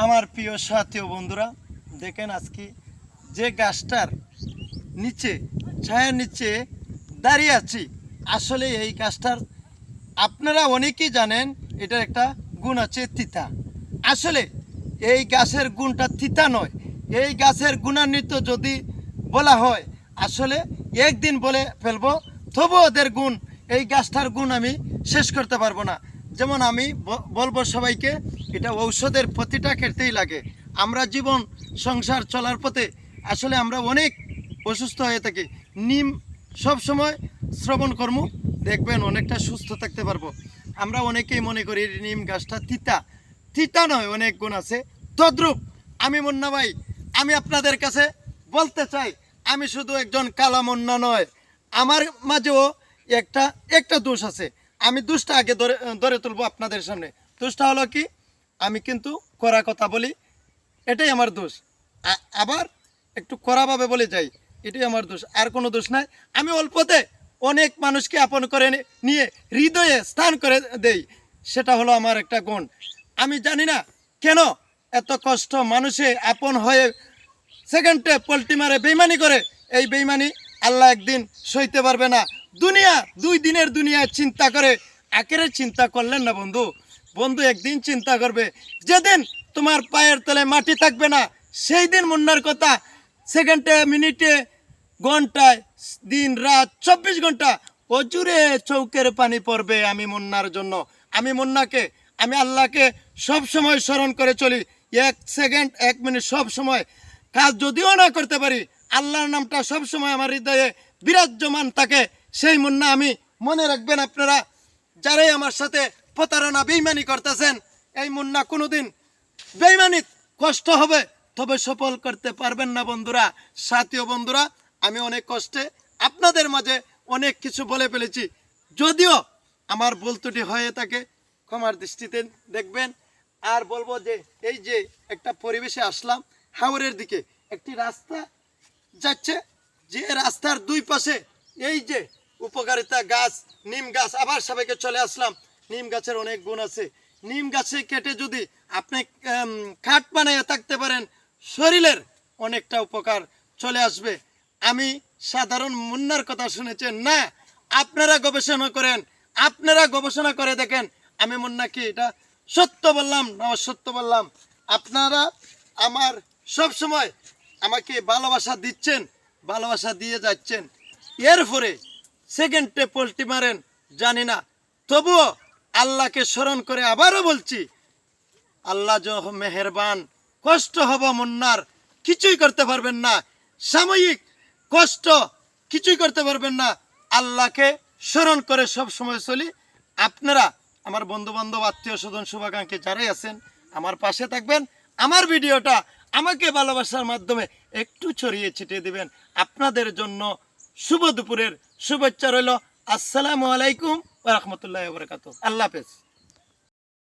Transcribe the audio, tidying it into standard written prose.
আমার প্রিয় সাথী ও বন্ধুরা, দেখেন আজকে যে গাছটার নিচে ছায়ার নিচে দাঁড়িয়ে আছি, আসলে এই গাছটার আপনারা অনেকেই জানেন এটার একটা গুণ আছে তিতা। আসলে এই গাছের গুণটা তিতা নয়, এই গাছের গুণান্বিত যদি বলা হয় আসলে একদিন বলে ফেলবো, তবু ওদের গুণ, এই গাছটার গুণ আমি শেষ করতে পারবো না। যেমন আমি বলবো সবাইকে, এটা ঔষধের প্রতিটা ক্ষেত্রেই লাগে। আমরা জীবন সংসার চলার পথে আসলে আমরা অনেক অসুস্থ হয়ে থাকি। নিম সব সময় শ্রবণ কর্ম দেখবেন অনেকটা সুস্থ থাকতে পারবো। আমরা অনেকেই মনে করি নিম গাছটা তিতা, তিতা নয়, অনেক গুণ আছে। তদ্রূপ আমি মুন্না ভাই, আমি আপনাদের কাছে বলতে চাই, আমি শুধু একজন কালা মুন্না নয়, আমার মাঝেও একটা দোষ আছে। আমি দোষটা আগে ধরে তুলবো আপনাদের সামনে। দোষটা হলো কি, আমি কিন্তু কড়া কথা বলি, এটাই আমার দোষ। আবার একটু কড়াভাবে বলে যাই, এটাই আমার দোষ, আর কোনো দোষ নাই। আমি অল্পতে অনেক মানুষকে আপন করে নিয়ে হৃদয়ে স্থান করে দেই, সেটা হলো আমার একটা গুণ। আমি জানি না কেন এত কষ্ট মানুষে আপন হয়ে সেকেন্ডে পল্টি মারে বেইমানি করে। এই বেইমানি আল্লাহ একদিন সইতে পারবে না। দুনিয়া 2 দিনের দুনিয়ায় চিন্তা করে, আখেরের চিন্তা করলেন না বন্ধু। বন্ধু একদিন চিন্তা করবে, যেদিন তোমার পায়ের তলে মাটি থাকবে না, সেই দিন মুন্নার কথা সেকেন্ডে, মিনিটে, ঘন্টায়, দিন রাত 24 ঘন্টা অজুরে চৌকের পানি পড়বে আমি মুন্নার জন্য। আমি মুন্নাকে, আমি আল্লাহকে সব সময় স্মরণ করে চলি। 1 সেকেন্ড 1 মিনিট সব সময় কাজ যদিও না করতে পারি, আল্লাহর নামটা সব সময় আমার হৃদয়ে বিরাজমান থাকে। সেই মুন্না আমি, মনে রাখবেন আপনারা যারাই আমার সাথে প্রতারণা বেইমানি করতেছেন, এই মুন্না কোনোদিন বেইমানি কষ্ট হবে তবে সফল করতে পারবেন না বন্ধুরা। সাথী ও বন্ধুরা, আমি অনেক কষ্টে আপনাদের মাঝে অনেক কিছু বলে ফেলেছি, যদিও আমার ভুল ত্রুটি হয়ে থাকে ক্ষমার দৃষ্টিতে দেখবেন। আর বলবো যে এই যে একটা পরিবেশে আসলাম, হাওরের দিকে একটি রাস্তা যাচ্ছে, যে রাস্তার 2 পাশে এই যে উপকারিতা গাছ, নিম গাছ। আবার সবাইকে চলে আসলাম, নিম গাছের অনেক গুণ আছে। নিম গাছে কেটে যদি আপনি খাট বানিয়ে থাকতে পারেন, শরীরের অনেকটা উপকার চলে আসবে। আমি সাধারণ মুন্নার কথা শুনেছেন না, আপনারা গবেষণা করেন, আপনারা গবেষণা করে দেখেন আমি মুন্না কি এটা সত্য বললাম না অসত্য বললাম। আপনারা আমার সব সময় আমাকে ভালোবাসা দিচ্ছেন, ভালোবাসা দিয়ে যাচ্ছেন, এরপরে সেকেন্ডে পল্টি মারেন জানি না, তবুও আল্লাহকে স্মরণ করে আবারও বলছি, আল্লাহ মেহেরবান। কষ্ট হব মুন্নার, কিছুই করতে পারবেন না, সাময়িক কষ্ট কিছুই করতে পারবেন না। আল্লাহকে স্মরণ করে সব সময় চলি। আপনারা আমার বন্ধু বান্ধব, আত্মীয় স্বজন, শুভাকাঙ্ক্ষী যারাই আছেন আমার পাশে থাকবেন। আমার ভিডিওটা আমাকে ভালোবাসার মাধ্যমে একটু ছড়িয়ে ছিটিয়ে দিবেন। আপনাদের জন্য শুভ দুপুরের শুভেচ্ছা রইল। আসসালামু আলাইকুম ওয়া রাহমাতুল্লাহি ওয়া বারাকাতুহু। আল্লাহ হাফেজ।